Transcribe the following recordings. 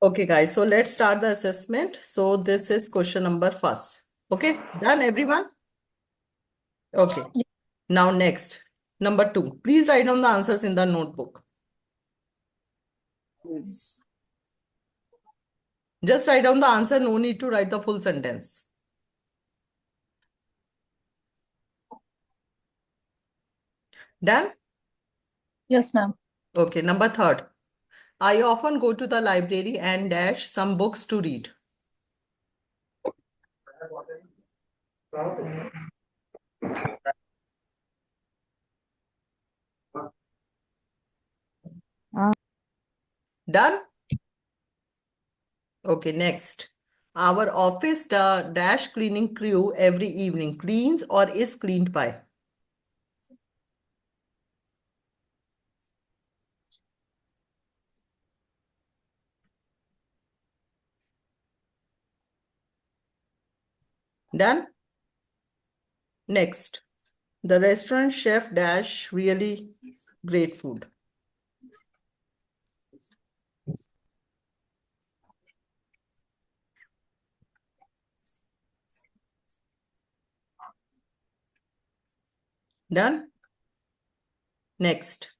Okay, guys, so let's start the assessment. So this is question number first. Okay, done, everyone? Okay. Now next, number 2. Please write down the answers in the notebook. Just write down the answer. No need to write the full sentence. Done? Yes, ma'am. Okay, number 3. I often go to the library and dash some books to read. Done? Okay, next. Our office dash cleaning crew every evening cleans or is cleaned by. Done? Next. The restaurant chef dash really great food. Done? Next.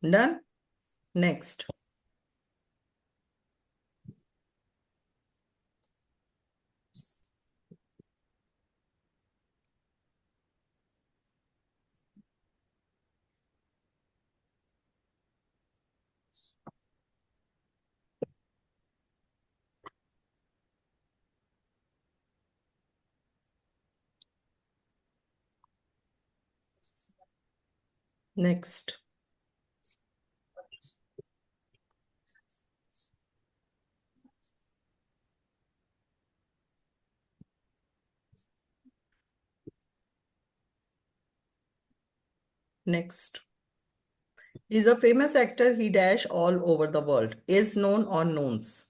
Done? Next. Next. Next. Is a famous actor, he dash all over the world. Is known or knowns.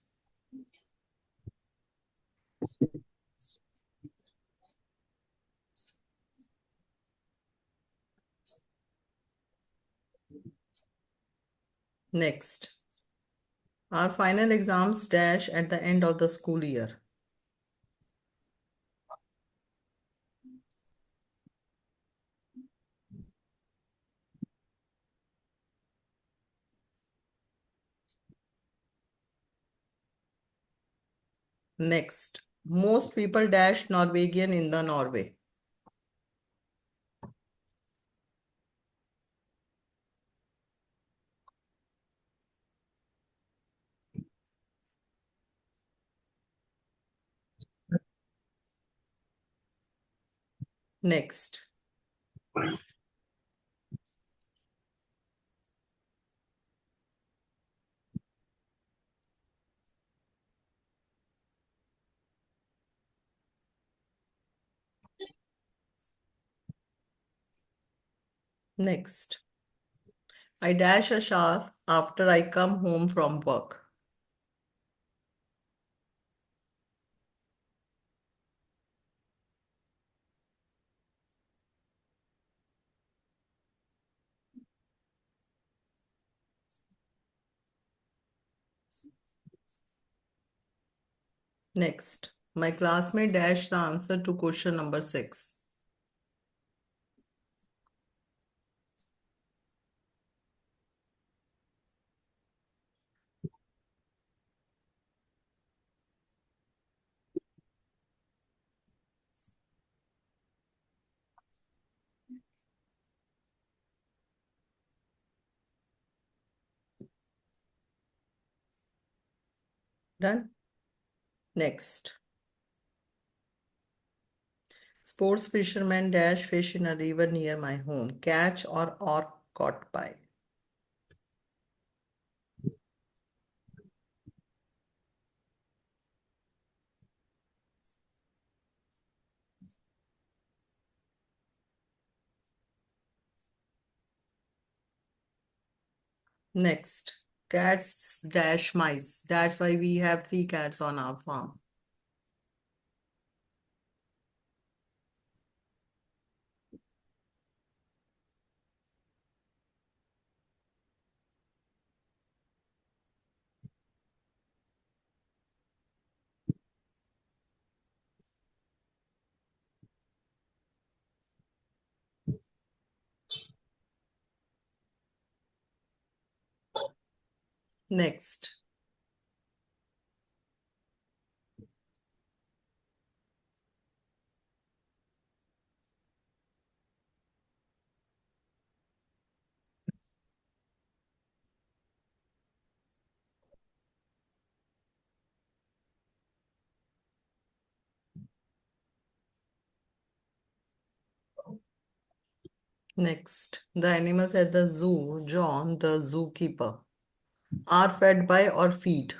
Next. Our final exams dash at the end of the school year. Next. Most people dash Norwegian in the Norway. Next. Next. I dash a shower after I come home from work. Next. My classmate dash the answer to question number 6. Done? Next. Sports fisherman dash fish in a river near my home. Catch or caught by. Next, cats dash mice. That's why we have 3 cats on our farm. Next, the animals at the zoo, John, the zookeeper, are fed by or feed.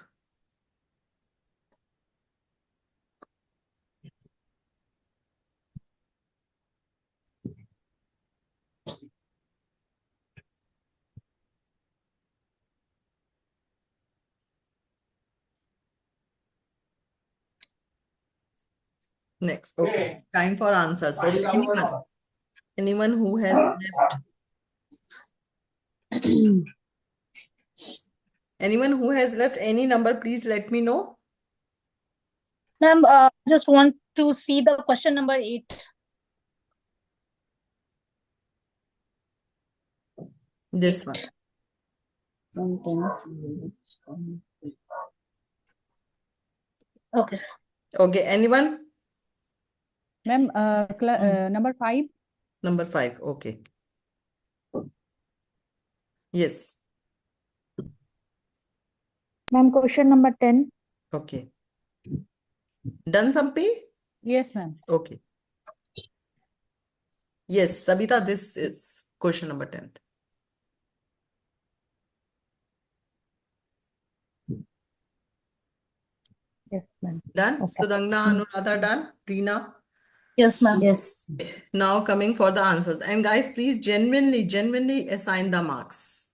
Next, okay. Time for answers. So anyone who has left, anyone who has left any number, please let me know. Ma'am, just want to see the question number 8. This one. Okay. Okay, anyone? Ma'am, number 5. Number 5, okay. Yes, Ma'am, question number 10. okay. Done, Sampi? Yes, ma'am. Okay. Yes, Sabita, this is question number 10. Yes, ma'am. Done? Okay. Surangna, Anuradha, done? Reena? Yes, ma'am. Yes. Now coming for the answers. And guys, please genuinely assign the marks.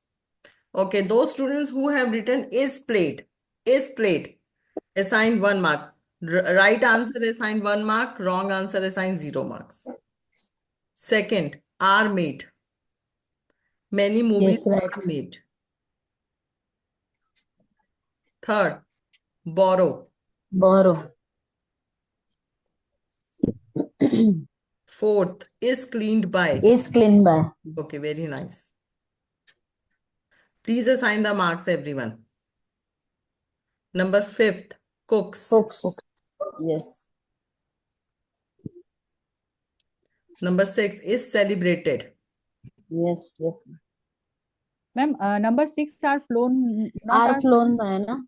Okay, those students who have written is played, assign 1 mark. Right answer assign 1 mark, wrong answer assign 0 marks. Second, are made. Many movies Yes, right. are made. Third, borrow. Borrow. Fourth, is cleaned by. Is cleaned by. Okay, very nice. Please assign the marks, everyone. Number 5th, cooks. Cooks. Yes. Number 6 is celebrated. Yes. Yes. Ma'am, number 6 are flown, not Are flown by, na?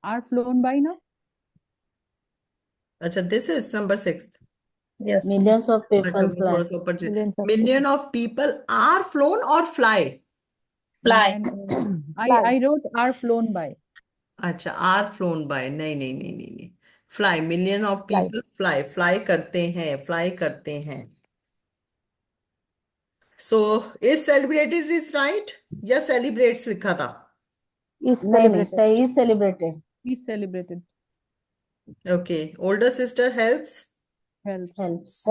are flown by, no? Acha, this is number 6th. Yes. Millions of Acha, people wo fly. thoda sa upar Millions of million of people are flown or fly? Fly. And, I wrote are flown by. अच्छा, are flown by. नहीं. Fly. Million of people fly. Fly करते हैं. So, is celebrated is right? या celebrates लिखा था? Is नहीं, celebrated. say is celebrated. Is celebrated. Okay. Older sister helps. Help. Helps.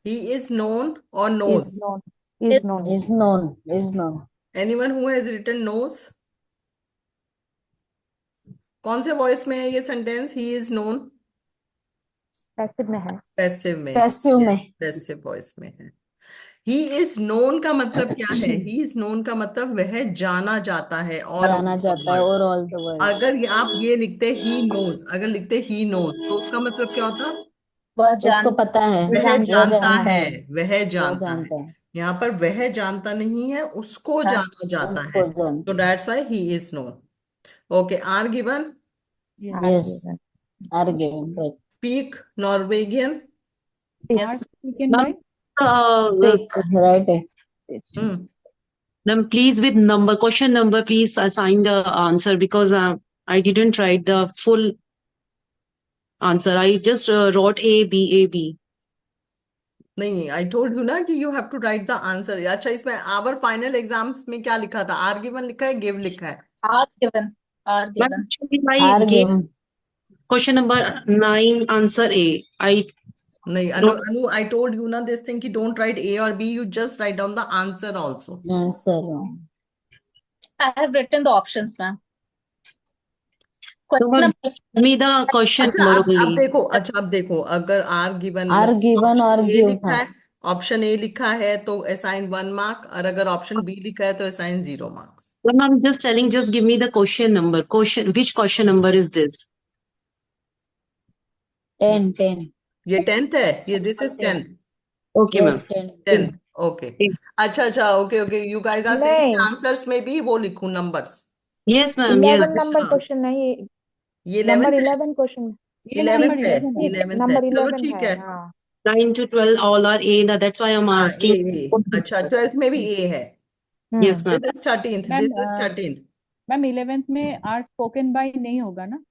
He is known or knows. Is known. Is known. Is known. Is known. Anyone who has written knows? कौन से voice में है ये sentence? He is known passive में है. Passive में. Passive में. Passive voice में है. ही इज नोन का मतलब क्या है? ही इज नोन का मतलब वह जाना जाता है और जाना जाता है और all the world. अगर आप ये लिखते ही नोज, अगर लिखते ही नोज तो उसका मतलब क्या होता? वह उसको पता है. वह वो जानता है. वह वो जानता जानता है. है. यहाँ पर वह जानता नहीं है, उसको जाना जाता उसको है. जानता तो that's why he is known. Okay, are given. Yes. Are given. Right. Speak Norwegian. Are taken by. Speak. Right. Ma'am, please with number, question number, please assign the answer because I didn't write the full answer. I just wrote A, B, A, B. नहीं, I told you ना कि you have to write the answer. अच्छा, इसमें our final exams में क्या लिखा था? Are given लिखा है, गिव लिखा है? Are given. Are But given. actually, I Are gave given. question number 9 answer A. I नहीं, don't. Anu, I told you na this thing कि don't write A or B, you just write down the answer also. Answer. I have written the options, ma'am. So, Question ma'am, number just give me the question अच्छा, number अब only. देखो, अच्छा अब देखो, अगर are given Are given और ए give लिखा था। है, ऑप्शन ए लिखा है तो असाइन 1 मार्क, और अगर ऑप्शन बी लिखा है तो assign 0 marks. Ma'am, I'm just telling, just give me the question number. Which question number is this? 10, 10. ये 10th है, ये this is 10th। Okay, ma'am. Yes, 10. 10th, okay. अच्छा अच्छा, okay okay, you guys are saying नहीं, answers में भी वो लिखूं numbers? Yes, ma'am. Yes. 11 number अच्छा, क्वेश्चन नहीं, ये नंबर 11th है? 11 क्वेश्चन, ये नंबर 11th है, 11 है। 11th है, नंबर चलो 11 ठीक है। है। हाँ 9 to 12 all are A. That's why I'm हाँ, asking. ए, अच्छा 12th में भी ए है? Yes, ma'am. This is 13th, ma'am this is 13th। Ma'am 11th में आर स्पोकन बाय नहीं होगा ना?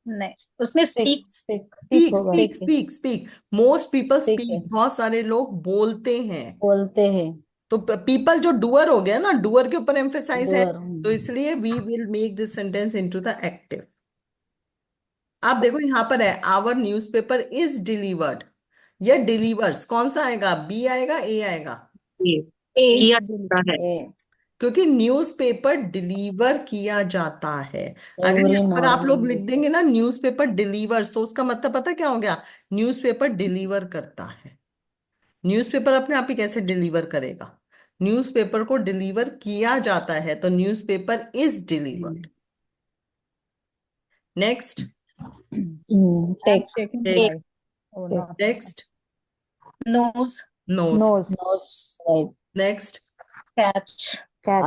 नहीं, उसमें Speak, speak. speak. स्पीक होगा। Speak speak speak, most people Speak speak, है। बहुत सारे लोग बोलते हैं। बोलते हैं। तो पीपल जो डुअर हो गया ना, डुअर के ऊपर एम्फेसाइज है, Doer. तो इसलिए we will make this sentence into the active. आप देखो यहाँ पर है, आवर न्यूज़पेपर इज डिलीवर्ड, या डिलीवर्स, कौन सा आएगा? बी आएगा, ए आएगा? A. A. किया जाता है. ए, क्योंकि न्यूज़पेपर डिलीवर किया जाता है। अगर every यहाँ पर आप लोग morning. लिख देंगे ना न्यूज़पेपर डिलीवर्स, तो उसका मतलब पता क्या हो गया? न्यूज़पेपर डिलीवर करता है। न्यूज़पेपर अपने आप ही कैसे डिलीवर करेगा? न्यूज़पेपर को डिलीवर किया जाता है, तो newspaper is delivered. Next, Take. Taken Take. By oh Take. Not. Next, Nose. Nose. Nose, Nose. Right. Next, Catch. Catch,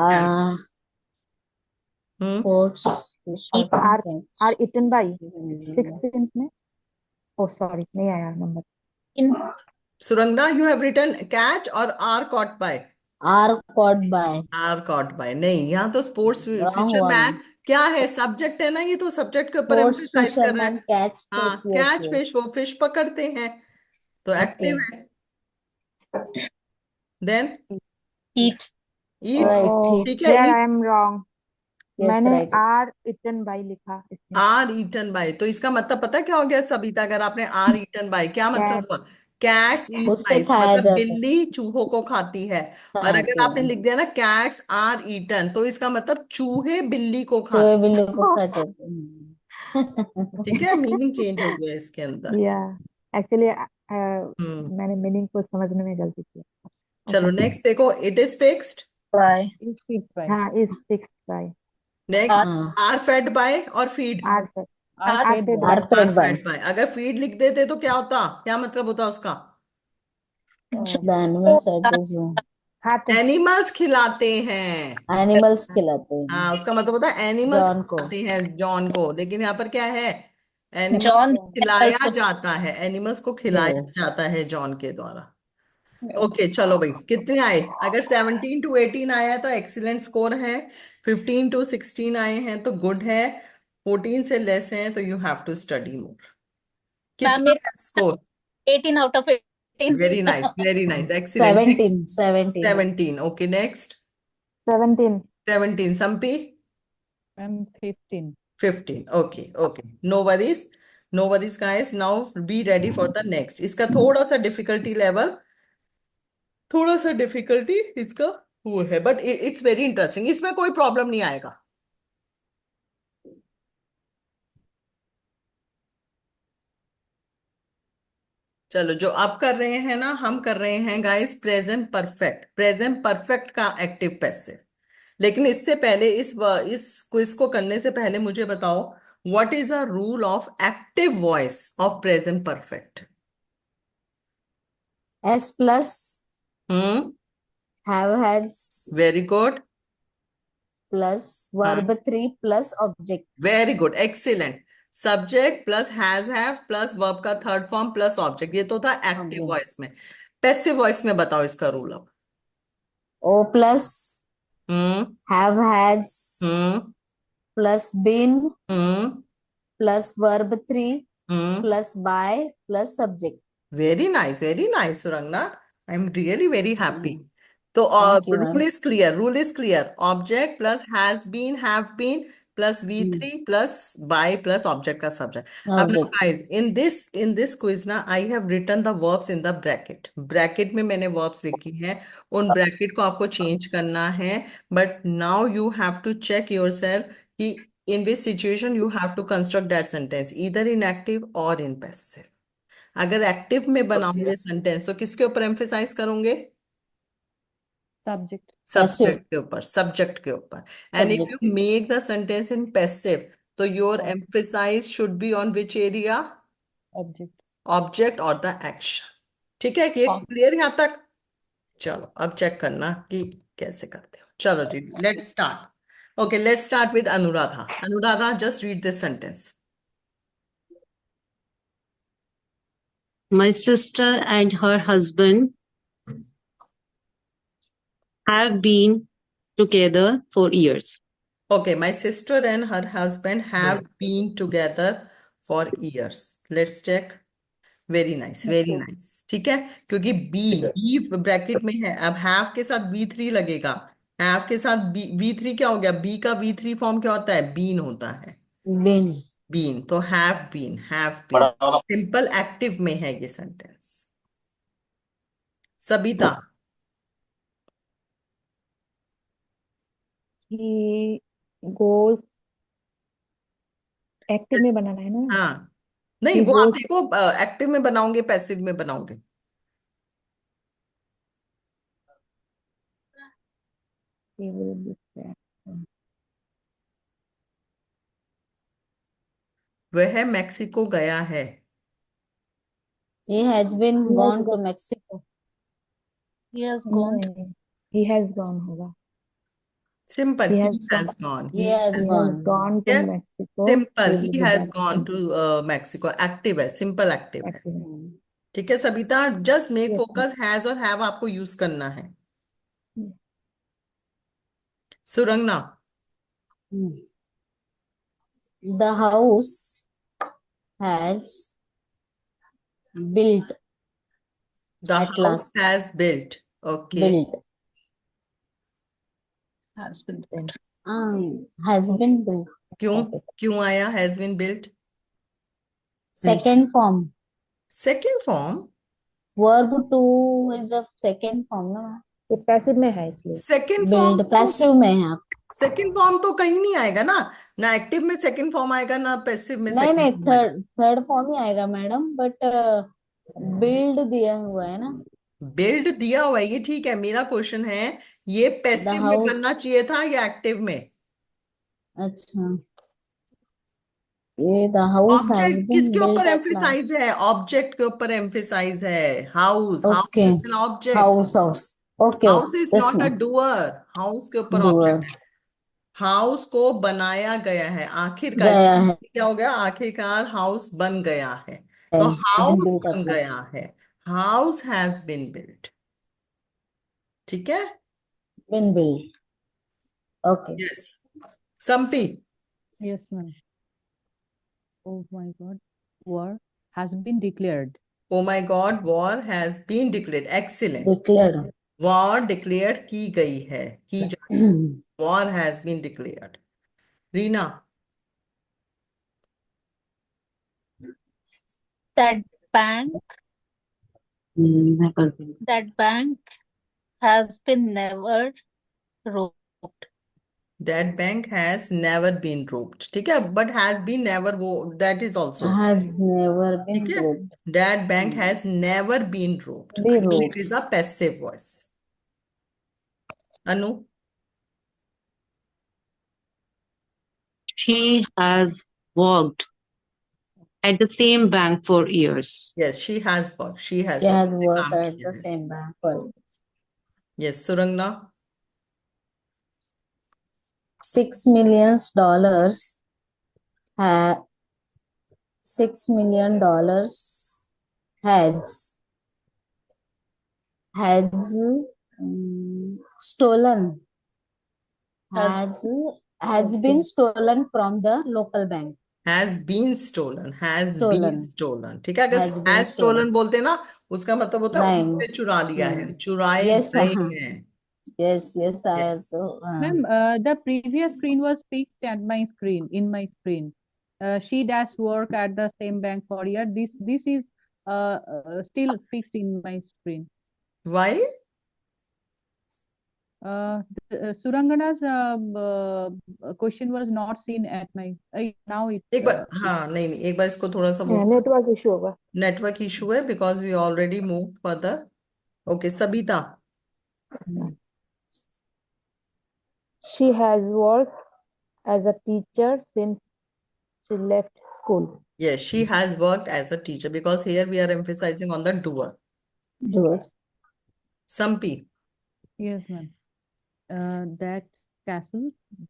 Sports. Eat. Are eaten by 16th में। ओ सॉरी, नहीं आया नंबर। In. Surangana, you have written catch और are caught by? Are caught by. Are caught by नहीं, यहाँ तो sports Wrong one. Fisherman क्या है? सब्जेक्ट है ना, ये तो सब्जेक्ट के ऊपर Sports एम्फेसाइज कर रहा है। fisherman catch हाँ, fish. Yes, catch yes. Fish, वो फिश पकड़ते हैं, तो एक्टिव Okay. है। Then Eat. Eat, Right. ठीक है, यार eat। I am wrong, Yes, मैंने right. आर इटन बाय लिखा इसमें। आर ईटन बाय, तो इसका मतलब पता क्या हो गया सबिता? अगर आपने आर ईटन बाय, क्या मतलब कैट, हुआ? कैट्स ईट उससे माइस, खाया मतलब जाता है। बिल्ली चूहों को खाती है। और अगर खाते आपने हैं। लिख दिया ना कैट्स आर ईटन, तो इसका मतलब चूहे बिल्ली को चूहे खाते बिल्ली को खा जाते हैं। हैं। ठीक है, मीनिंग चेंज हो गया इसके अंदर। या एक्चुअली हम्म, मैंने मीनिंग को समझने में गलती की। चलो ओके, नेक्स्ट देखो, it is fixed. By. Is fix by हाँ इज फिक्स्ड बाय, नेक्स्ट, हाँ। आर फेड बाय और फीड। आर से, are Are fed fed by. Are by, fed are by. Fed by, अगर फीड लिख देते तो क्या होता? क्या मतलब होता उसका? The animals are the zoo. खाते, एनिमल्स खिलाते हैं। Animals खिलाते हैं हाँ, उसका मतलब होता है एनिमल्स जॉन को। खिलाते हैं जॉन को, लेकिन यहाँ पर क्या है? Animals John. को खिलाया Animals को. जाता है, एनिमल्स को खिलाया Yes. जाता है जॉन के द्वारा। ओके, चलो भाई, कितने आए? अगर 17 to 18 आया है तो एक्सीलेंट स्कोर है, 15 to 16 आए हैं तो गुड है, 14 से लेस हैं तो you have to study more. Ma'am, कितना है score? 18 out of 18. Very nice, excellent. 17, 17. 17, okay, next 17, 17, Sampi ma'am 15। 15, okay okay, no worries, no worries guys, now be ready for the next. इसका थोड़ा सा डिफिकल्टी लेवल, थोड़ा सा difficulty इसका वो है, बट इट्स वेरी इंटरेस्टिंग, इसमें कोई प्रॉब्लम नहीं आएगा। चलो, जो आप कर रहे हैं ना, हम कर रहे हैं guys present perfect, present perfect का एक्टिव पैसिव। लेकिन इससे पहले इस क्विज को करने से पहले मुझे बताओ, what is a rule of active voice of present perfect? S plus hmm, have has very good, plus verb 3 plus object. Very good, excellent. Subject plus have plus verb का थर्ड फॉर्म प्लस ऑब्जेक्ट, ये तो था active Object. Voice में। Passive voice में बताओ इसका rule अब। O plus hmm, have has hmm, plus been hmm, plus verb 3 hmm, plus by plus subject. Very nice, Surangna. I'm really very happy. तो Thank you, rule ma'am. is clear. Rule is clear. Object plus has been, have been plus V3 plus by plus object का subject. अब now Object. guys, in this quiz ना, I have written the verbs in the bracket. Bracket में मैंने verbs लिखी हैं. उन bracket को आपको change करना है. But now you have to check yourself कि in which situation you have to construct that sentence, either in active or in passive. अगर एक्टिव में बनाओगे सेंटेंस तो किसके ऊपर एम्फेसाइज करोगे? Subject. सब्जेक्ट के ऊपर and if Subject. You make the sentence in passive तो your emphasise should be on which area? Object. Object और द एक्शन. ठीक है कि क्लियर यहाँ तक? चलो अब चेक करना कि कैसे करते हो. चलो जी, let's start. Okay, let's start with Anuradha. Anuradha, just read this sentence. My sister and her husband have been together for years. Okay, my sister and her husband have been together for years. Let's check. Very nice, very nice. ठीक है, क्योंकि B bracket में है. अब have के साथ V3 लगेगा. Have के साथ V3 क्या हो गया? बी का V3 फॉर्म क्या होता है? बीन होता है. Been. बीन. तो हैव बीन, सिंपल एक्टिव में है ये sentence. Sabita. He goes active में बनाना है ना. हाँ, नहीं He वो आप goes. देखो एक्टिव में बनाओगे पैसिव में बनाओगे. He will be there. वह मैक्सिको गया है. He has been He has gone to gone. Mexico. He has gone. नहीं, he has gone होगा. Simple, He he has has gone. gone. He has He has gone. gone to Yeah. Mexico. Simple, He he will be has back gone soon. to Mexico. Active है, simple active है. Hmm. ठीक है Sabita, just make Yes, focus. Has और have आपको use करना है. Hmm. सुरंगना. Hmm. The house has built the at house last. Has built. Okay, Built. Has been built. Has been built. क्यों क्यों आया has been built? Second form. Second form. Verb to is a second form ना. ये passive में है इसलिए. Second Build form passive में है आप. सेकेंड फॉर्म तो कहीं नहीं आएगा ना. ना एक्टिव में सेकेंड फॉर्म आएगा, ना पैसिव में नहीं सेकेंड नहीं फॉर्म आएगा. थर्ड फॉर्म ही आएगा मैडम, बट बिल्ड दिया हुआ है ना. बिल्ड दिया हुआ है, ये ठीक है. मेरा क्वेश्चन है ये द पैसिव में हाउस. बनना चाहिए था या एक्टिव में? अच्छा, ये the house has object been किसके ऊपर बिल्ट एट एम्फेसाइज लास्ट. है? ऑब्जेक्ट के ऊपर एम्फेसाइज है. House, house okay. Is an object. House okay house okay is this not a one. Doer. House के ऊपर डूअर ऑब्जेक्ट. हाउस को बनाया गया है. आखिरकार गया इसका है. मतलब क्या हो गया? आखिरकार हाउस बन गया है. तो बीन हाउस बिल्ट बन एट गया लास्ट. है. House has been built. ठीक है. Been built. Okay. Yes. Sampi. Yes, ma'am. Oh my God. War has been declared. Oh my God, war has been declared. Excellent. Declared. War declare की गई है, की जाती है. War has been declared. Reena. That bank. मैं करती हूँ. That bank has been never robbed. That bank has never been robbed. ठीक है, but has been never, वो that is also. Has never been ठीक है. robbed. That bank has never been robbed. Be Again, robbed. it is a passive voice. Anu. She has worked at the same bank for years. Yes, she has worked. She has She worked. has उसने worked काम at किया the है. same bank for years. Yes, Surangna. $6 million ha $6 million has stolen Has has been stolen from the local bank. has been stolen, has been Stolen. stolen. ठीक है, अगर Has been has stolen stolen. बोलते ना, उसका मतलब होता है नहीं. उन्होंने चुरा लिया है, हम्म. चुराए Yes, गए हाँ. हैं. Yes, yes, I Yes. also. Ma'am, the previous screen was fixed at my screen, in my screen. She does work at the same bank for year. This is still fixed in my screen. Why? Surangana's question was not seen at my now it एक बार, हाँ, नहीं नहीं, एक बार इसको थोड़ा सा वो network issue होगा. नेटवर्क इशू है, because we already move further. Okay, Sabita. She has worked as a teacher since she left school. Yes, she has worked as a teacher, because here we are emphasizing on the doer. Doer. Sampi. yes, ma'am. That castle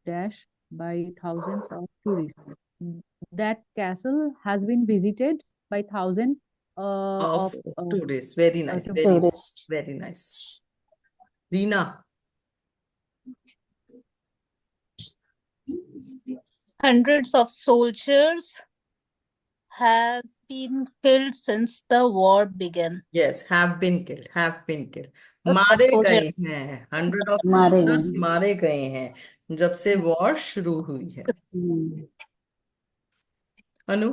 dash by thousands of tourists. That castle has been visited by thousands Of of tourists. Very nice. to- Very, Tourist. very nice. Reena. Hundreds of soldiers have been killed since the war began. Yes, have been killed. Have been killed. मारे soldier. गए हैं. 100 of मारे soldiers गए. मारे गए हैं जब से वॉर शुरू हुई है. हम्म. अनु.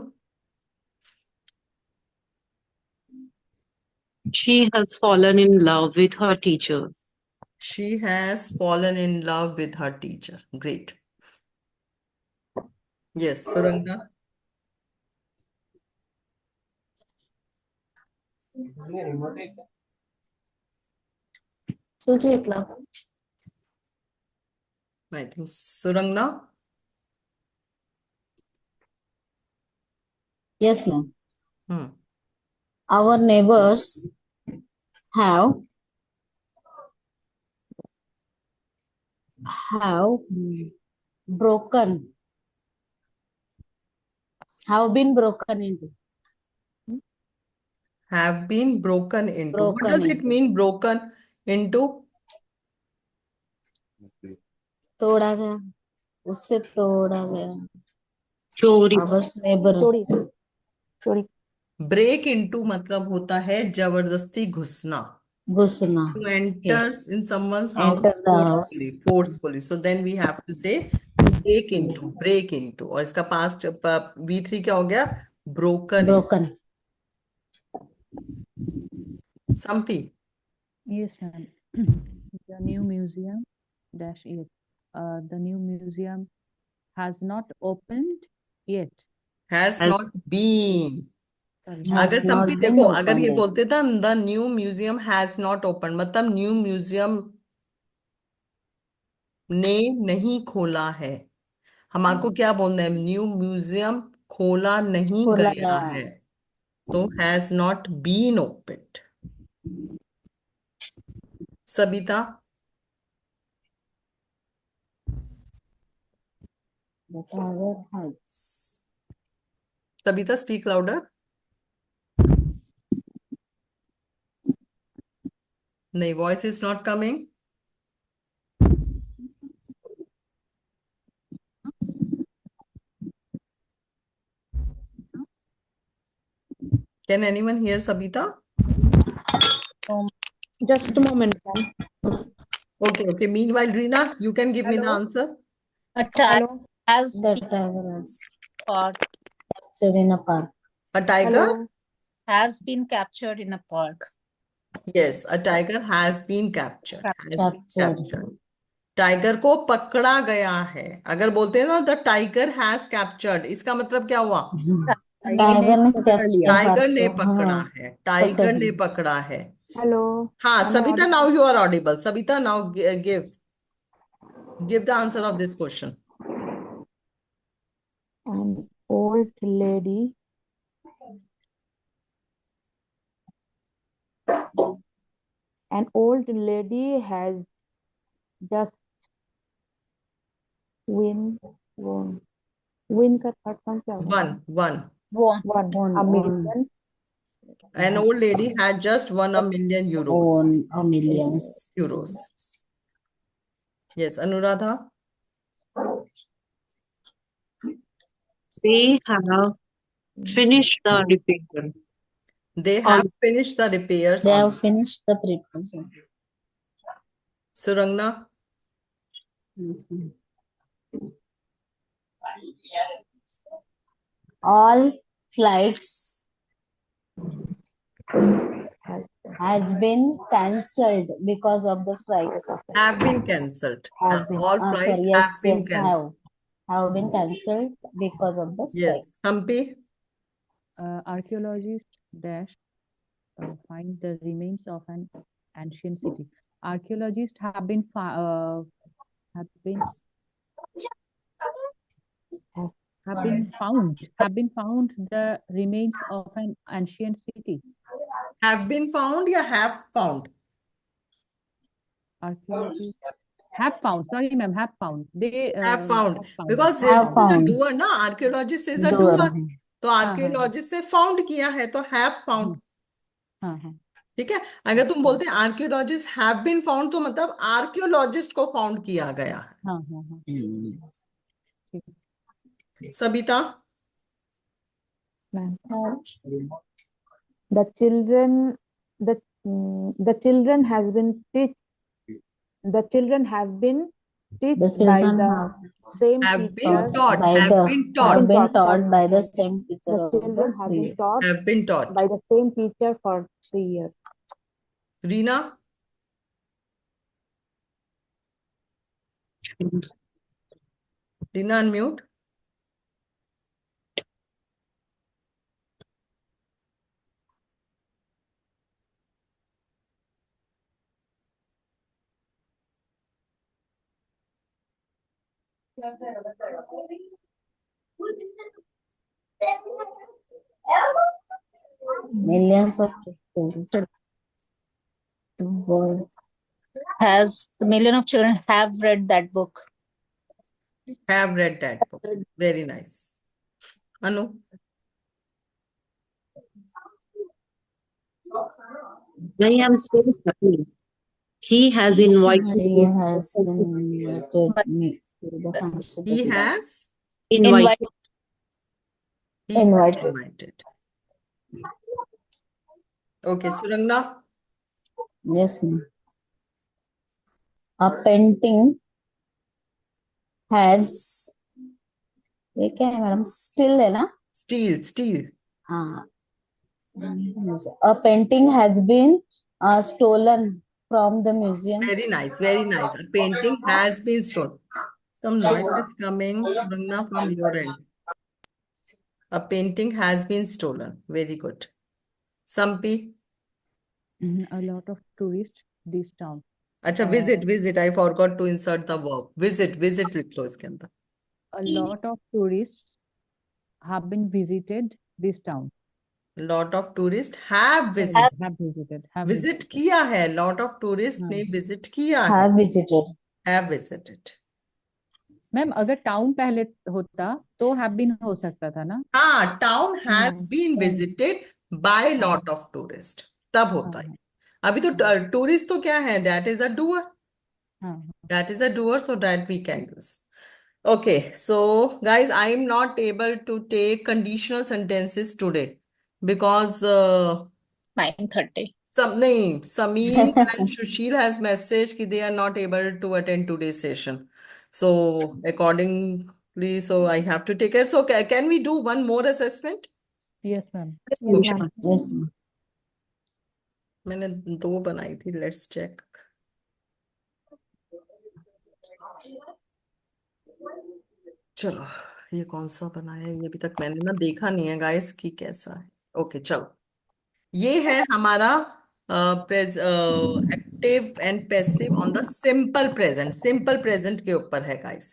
She has fallen in love with her teacher. She has fallen in love with her teacher. Great. Yes, Suranga. तुझे एकला. I think Suranga. Yes, ma'am. Hmm. Our neighbors have broken, have been broken into. Have been broken into. What Broken does it into. mean, broken into? तोड़ा गया. उससे तोड़ा गया. Chori. Our neighbor. चोरी चोरी. Break into मतलब होता है जबरदस्ती घुसना. घुसना. To enter in someone's house Enter the forcefully, house. forcefully. So then we have to say to break into, break into. और इसका past V3 क्या हो गया? Broken. Broken. Sampi. yes, ma'am. The new museum dash it. The new museum has not opened yet. Has Has- not been. Sorry. Has अगर not Sampi been देखो, अगर ये opened. बोलते था the new museum has not open, मतलब new museum ने नहीं खोला है. हमारे को क्या बोलना है? न्यू म्यूजियम खोला नहीं खोला गया गया. है, तो has not been opened. Sabita. The tower has. Sabita, speak louder. नहीं, voice is not coming. Can anyone hear Sabita? Just a moment, ma'am. Okay. Meanwhile, Reena, you can give me the Hello? answer. A tiger Hello? has The been tower has caught, captured in a park. A tiger? Hello? has been captured in a park. Yes, a tiger has been captured. Has been Captured. captured. Tiger को पकड़ा गया है. अगर बोलते हैं ना the tiger has captured, इसका मतलब क्या हुआ? टाइगर ने कैप्चर टाइगर ने हाथ को, पकड़ा हाँ, है. टाइगर पकड़ ने लिया. पकड़ा है. Hello? हाँ, Am I Sabita, audible? Now you are audible. Sabita, now give the answer of this question. An old lady has just win का थर्ड फॉर्म क्या होगा? One. Won. Won a million. An old lady had just won a million euros. Own a millions. Euros. Yes, Anuradha. They have finished the repair. They On have finished the repairs They on have it. finished the preparation. Surangna, Yes, ma'am. All flights has been cancelled because of the strike. have been cancelled. Has been. All flights Sorry, have yes, been yes, cancelled. have been cancelled because of the strike. Yes. Hampi, Archaeologists dash find the remains of an ancient city. Archaeologists have been found the remains of an ancient city. have been found या have found? Archaeologists have found. Sorry, ma'am, have found. They Have found. have found. Because have Have this is a found. doer ना, archaeologist is a Doer. doer. तो हाँ, archaeologist से found किया है तो have found. हाँ, हाँ. ठीक है, अगर तुम बोलते archaeologists have been found तो मतलब archaeologist को found किया गया है. हाँ, हाँ, हाँ. Sabita, Ma'am. The children has been teach. The children have been The teach by children the same have been teacher. taught, by have the been taught, have been Taught, taught taught. by the same teacher The of the children have been previous. taught have been taught. by the same teacher for 3 years. Reena, Reena unmute. Millions of children. The world. Has the million of children have read that book? Have read that book. Very nice. Anu, I am so happy. He has invited He me. has invited But- me to the fancy he restaurant. has, Invited. he has Invited. invited. Okay, Surangna, Yes, ma'am. A painting has ये क्या है madam still है ना steal. हाँ a painting has been stolen from the museum. Very nice, very nice. A painting has been stolen. Some noise is coming, Surangna, from your end. A painting has been stolen. Very good. Sampi, A lot of tourists this town. अच्छा visit. I forgot to insert the verb. Visit लिख लो इसके अंदर. A lot of tourists have been visited this town. Lot of tourists have visited. Have visited. Have Visit visited. किया है. Lot of tourists ने visit किया है. Have visited. Have visited. Ma'am अगर town पहले होता तो have been हो सकता था ना. हाँ, town has been visited by lot of tourists. तब होता है. अभी तो tourist तो क्या है? That is a doer. हाँ. That is a doer, so that we can use. Okay, so guys, I am not able to take conditional sentences today because 9:30. Sameer and Sushil has messaged that they are not able to attend today's session. So accordingly, so I have to take it. So can we do one more assessment? Yes, ma'am. Yes, ma'am. Yes, ma'am. मैंने 2 बनाई थी. Let's check. चलो ये कौन सा बनाया है ये अभी तक मैंने ना देखा नहीं है गाइस कि कैसा है. ओके चलो ये है हमारा active and passive on the simple present के ऊपर है गाइस.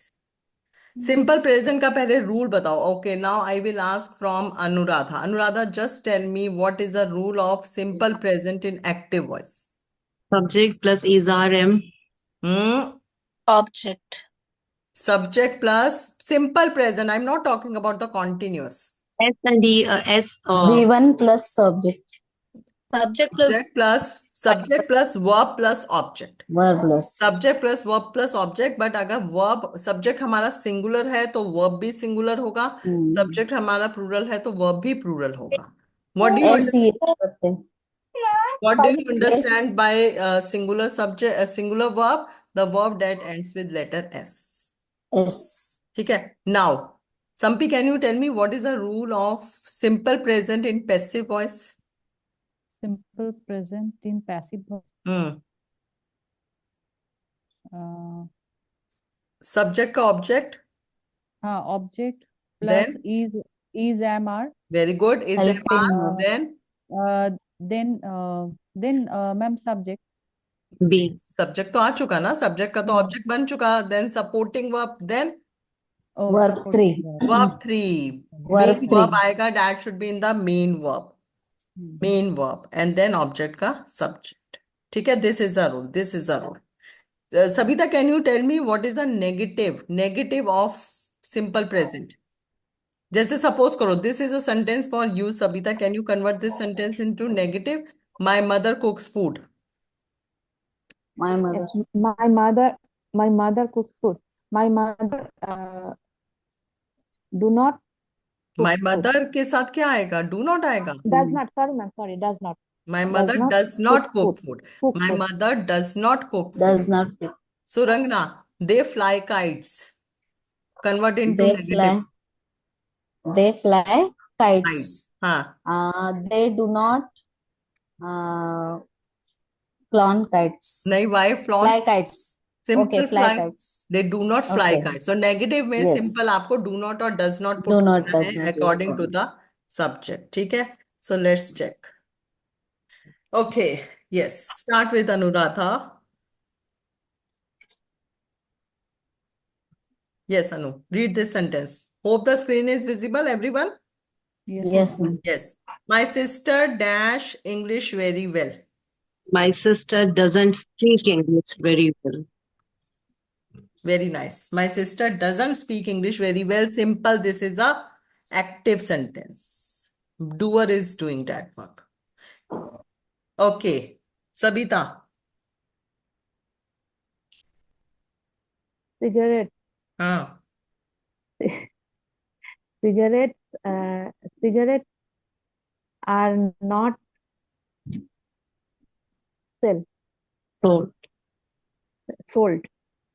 सिंपल प्रेजेंट का पहले रूल बताओ. Okay now I will ask from Anuradha just tell me what is the rule of simple present in active voice. Subject plus is RM. Object. Subject plus simple present. I'm not talking about the continuous. S and D. S. V1 plus subject. Subject plus subject plus verb plus object. verb plus. Subject plus verb plus object, but अगर verb subject हमारा singular है तो verb भी singular होगा, subject हमारा plural है तो verb भी प्लूरल होगा. What do you S ये करते हैं. understand Yes. by singular subject, singular verb? The verb that ends with letter S. S. ठीक है. Now, Sampi, can you tell me what is the rule of simple present in passive voice? Simple present in passive voice. Subject का object, Object plus then is, am, are. very good. Is am are, then ma'am, subject. B. subject तो आ चुका ना, subject का तो object बन चुका. Then supporting verb, then Oh, Verb supporting 3. verb. verb 3. Verb Main 3. verb आएगा, that should be in the main verb. Main verb and then object का subject. ठीक है, this is the rule. This is the rule. Sabita, can you tell me what is the negative of simple present? जैसे suppose करो, this is a sentence for you, Sabita. Can you convert this sentence into negative? My mother cooks food. My mother. Yes, my mother cooks food. My mother do not My cook food. mother के साथ क्या आएगा? Do not आएगा. Does not, sorry ma'am, sorry, does not. My mother does not cook food. Cook My food. mother does not cook food. Does not cook. So Rangna, they fly kites. Convert into They negative. fly. They fly kites. हाँ. They do not flaunt kites. नहीं, why flaunt? Fly kites. Simple Okay, fly fly. kites. They do not fly Okay. kites. So negative में Yes. simple आपको do not और does not put Do not, करना does है not use according to करना. the subject. ठीक है? So let's check. Okay. Yes. Start with Anuradha. Yes, Anu. Read this sentence. Hope the screen is visible, everyone? Yes, ma'am. Yes. My sister dash English very well. My sister doesn't speak English very well. Very nice. My sister doesn't speak English very well. Simple. This is a active sentence. Doer is doing that work. Okay. Sabita. Cigarette, हाँ. cigarettes, cigarettes are not sold.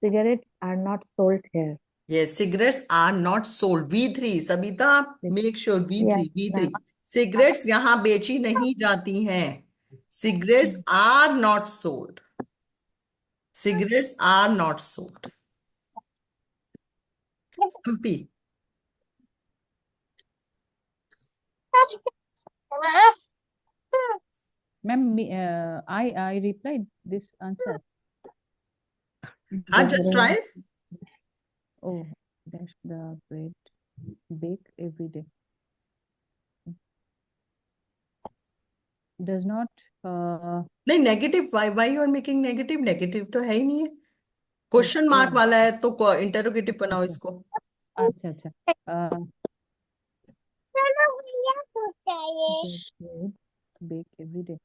Cigarettes are not sold here. Yes, cigarettes are not sold. V3. Sabita, make sure V3. Yes, V3. Cigarettes यहाँ बेची नहीं जाती हैं. Cigarettes are not sold. Cigarettes are not sold. MP. Ma'am, I replied this answer. Just try. Oh, that's the bread bake every day. Does not नहीं, negative. Why you are making negative? Negative तो है ही नहीं है. Question mark वाला है तो interrogative बनाओ इसको. अच्छा अच्छा bake every day.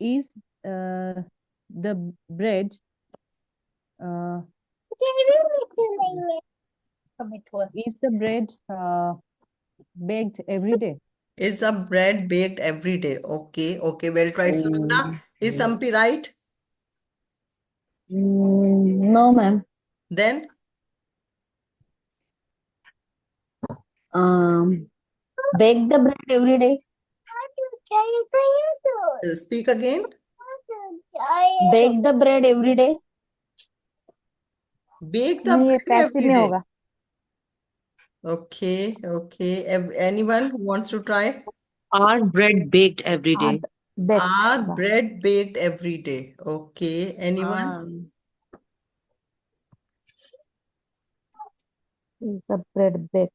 Is the bread is the bread baked every day? Is the bread baked every day? Okay, okay, well tried, Sunanda. Is Sampi right? No, ma'am. Then Bake the bread every day. speak again. Bake the bread every day. Bake the नहीं, ये bread passive every में day. होगा. Okay, okay. Anyone who wants to try? Are bread baked every day? Baked. Are bread baked every day? Okay. Anyone? Is the bread baked?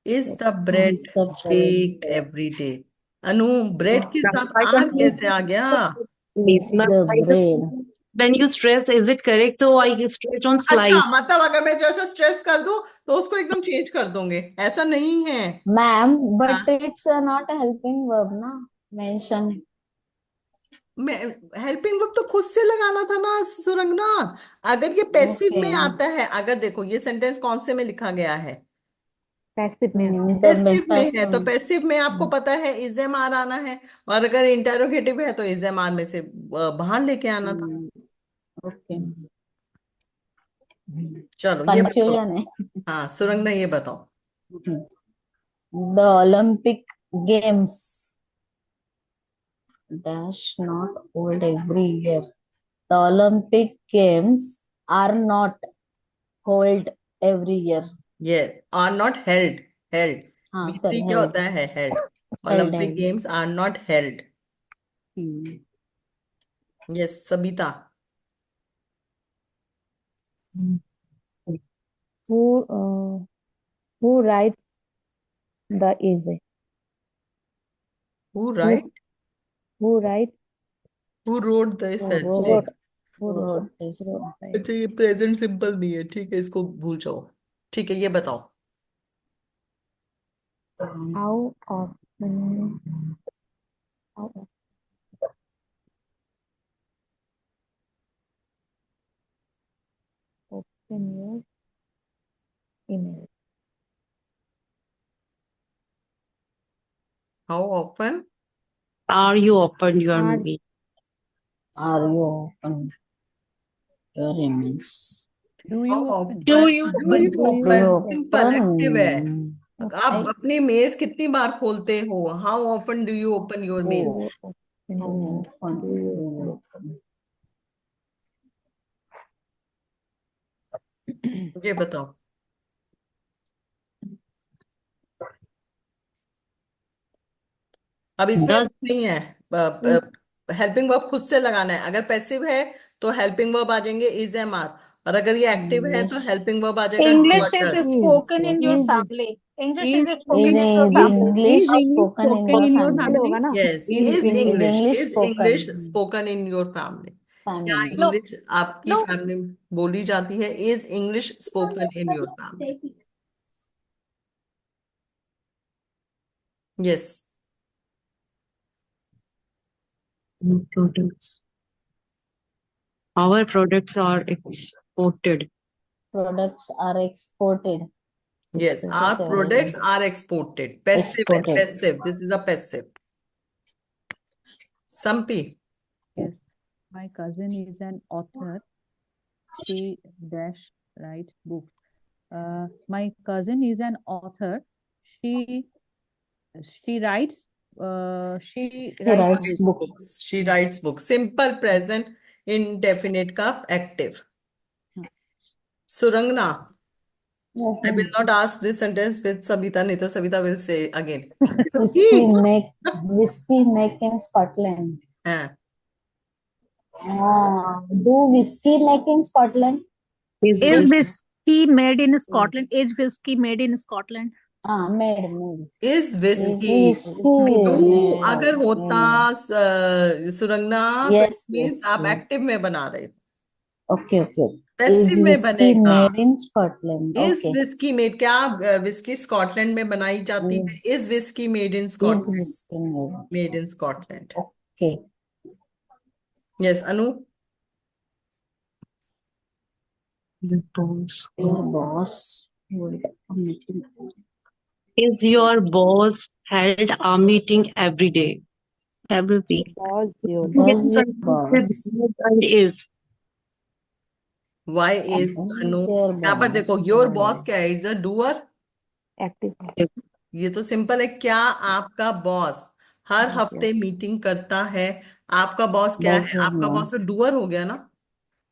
Is the bread Is the bread baked every day? Anu, bread के साथ I आग can कैसे आ गया? Is Ma'am, the I can bread when you stress, is it correct? So I stressed on अच्छा, slide. मतलब अगर मैं जैसा स्ट्रेस कर दूं तो उसको एकदम चेंज कर दोगे, ऐसा नहीं है। Ma'am, हाँ, but it's not a helping verb, na? Mention. मैं हेल्पिंग वर्ब तो खुद से लगाना था ना सुरंगना। अगर ये पैसिव में Okay. आता है, अगर देखो ये सेंटेंस कौन से में लिखा गया है, पैसिव में The पैसिव में है, तो person. पैसिव में आपको पता है इज एम आर आना है, और अगर इंटेरोगेटिव है तो इज एम आर में से बाहर लेके आना था। Okay. चलो ये बताओ। Confusion है. हाँ सुरंगना, ये बताओ। The Olympic Games dash not hold every year. The Olympic Games are not held every year. ये आर नॉट हेल्ड, हेल्ड हाँ, V3 sorry, क्या held. होता है, held. Held, Olympic held. Games are not held. Hmm. Yes Sabita. who writes the essay? Who Who write, who writes who wrote this Who essay. wrote, who who wrote wrote this? wrote the अच्छा ये present simple नहीं है, ठीक है, इसको भूल जाओ। ठीक है, ये बताओ। how often how open your email? How often, Are you opened your Are mail? Are you open your emails? Do how you open? Often Do you do you open? Do you open, simple active है। open? आप अपनी mails कितनी बार खोलते हो, how often do you open your mails. how often Oh, open. do you Do you open? ये बताओ। अब इसमें Does नहीं है, हेल्पिंग वर्ब खुद से लगाना है। अगर पैसिव है तो हेल्पिंग वर्ब आ जाएंगे इज एम आर, और अगर ये एक्टिव है तो English हेल्पिंग वर्ब आ जाएगा डू English और is does. spoken in your is family. English Is is spoken in your is family. English is English spoken in spoken your in your hello family. family? होगा ना? Yes, Is is English Is English, English is English spoken spoken in your family. क्या family? No, English आपकी no. Family में बोली जाती है, is English spoken in your family. Yes, products? Our products are exported. Products are exported. Yes This are is a products are exported, passive है, exported. Passive, this is a passive. Sampi. Yes. My cousin is an author. She dash writes books. My cousin is an author. She she writes she She writes writes book. Books, she writes book, simple present indefinite का active. सुरंगना, Yes, I will ma'am. not ask this sentence with Sabita, नहीं तो Sabita will say again. Whiskey Whiskey. make whiskey make in Scotland. हाँ, Do whiskey make in Scotland? Is Is this whiskey made in Scotland? Is whiskey made in Scotland? Made. is Is whiskey. whiskey Do made? अगर होता सुरंगना तो it Yes, means yes, आप yes. Active में बना रहे हो, Okay, okay. Passive Is में whiskey बनेगा। made in Scotland? Is Okay. Whisky made, क्या विस्की स्कॉटलैंड में बनाई जाती है, is whisky made in Is Scotland, whiskey made? Made in Scotland. Okay. Yes Anu. your boss? Your boss hold a meeting. Is your boss held a meeting every day, every week? Does your You Does can your confuse with boss? was and is. Why is Does Anu, your यहाँ पर boss देखो your boss hold? क्या है, is a doer. active ये तो simple है, क्या आपका बॉस हर हफ्ते मीटिंग करता है। आपका बॉस क्या Does है, your आपका बॉस boss? तो डूअर हो गया ना।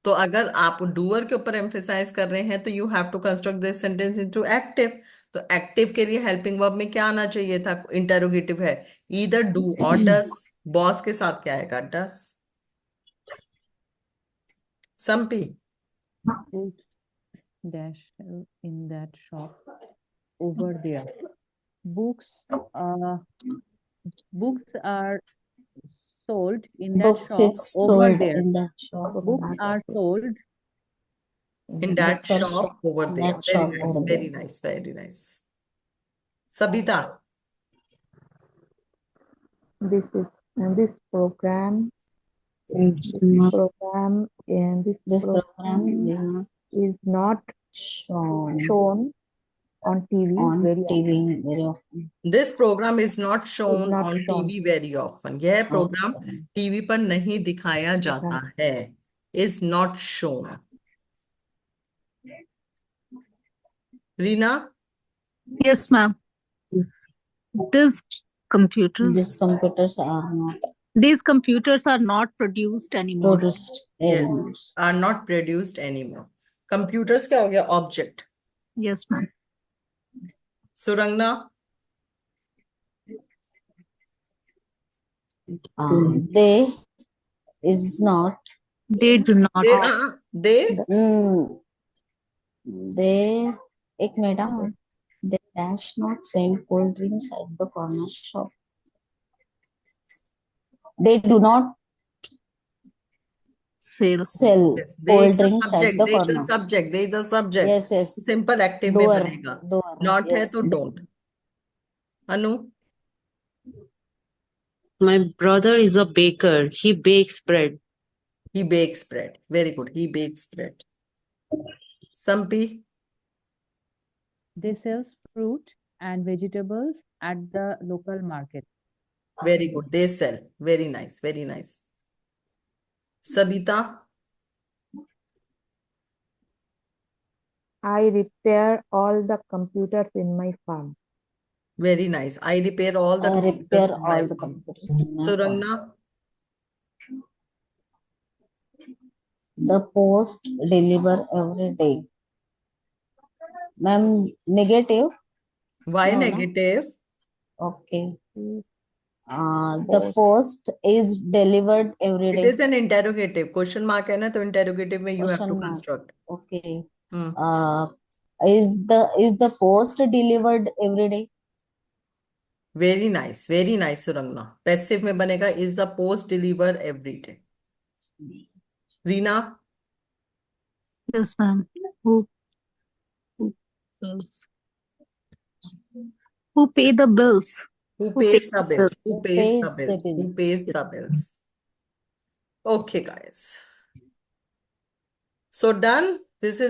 तो अगर आप डूअर के ऊपर एम्फेसाइज कर रहे हैं तो you have to construct this sentence into active. तो एक्टिव के लिए हेल्पिंग वर्ब में क्या आना चाहिए था, इंटेरोगेटिव है, ईदर डू और डस। बॉस के साथ क्या आएगा, डस। संपी। books dash in that shop over there. Books books are sold in that Books shop is over sold there. in that shop. Books are sold In that Books are shop sold over in there. that Very shop nice, over very there. nice, very nice. Sabita, This is this program. It's This not program and this This program program is not is not shown shown on TV on very often. TV very often. this program is not shown not on shown. TV very often. यह program Okay. TV पर नहीं दिखाया जाता है. Is not shown. Reena, Yes, ma'am. These computers, These computers are not these computers are not produced anymore. produced yes, anymore. are not produced anymore. Computers क्या हो गया? Object. Yes, ma'am. Surangna, They is not. They do not. they They एक minute they dash not sell cold drinks at the corner shop. They do not Sales. sell yes, there cold is a drinks at subject. the There is a corner. subject. There is a subject. Yes, yes. Simple active में Door, बनेगा. door. Not है Yes. तो don't. Anu, my brother is a baker. He bakes bread. he bakes bread. Very good. He bakes bread. Sampi, They sells fruit and vegetables at the local market. very good. They sell. Very nice. Very nice. Sabita, I repair all the computers in my farm. very nice. I repair all the I computers repair in my all the farm. computers in my farm. Surangna, The post deliver every day. Ma'am, negative. why No, no. negative? Okay. The post is delivered every It day. is an interrogative. Question mark है ना तो interrogative में you have to Question mark. construct. Okay. Hmm. Is the post delivered every day? Very nice. Very nice, Surangna. Passive में बनेगा is the post delivered every day. Reena, Yes, ma'am. Who bills? Who pay the bills? who Who pays pays the the bills? bills? Who pays the Pays the bills? Who bills. pays the bills? Okay, guys. So done. This is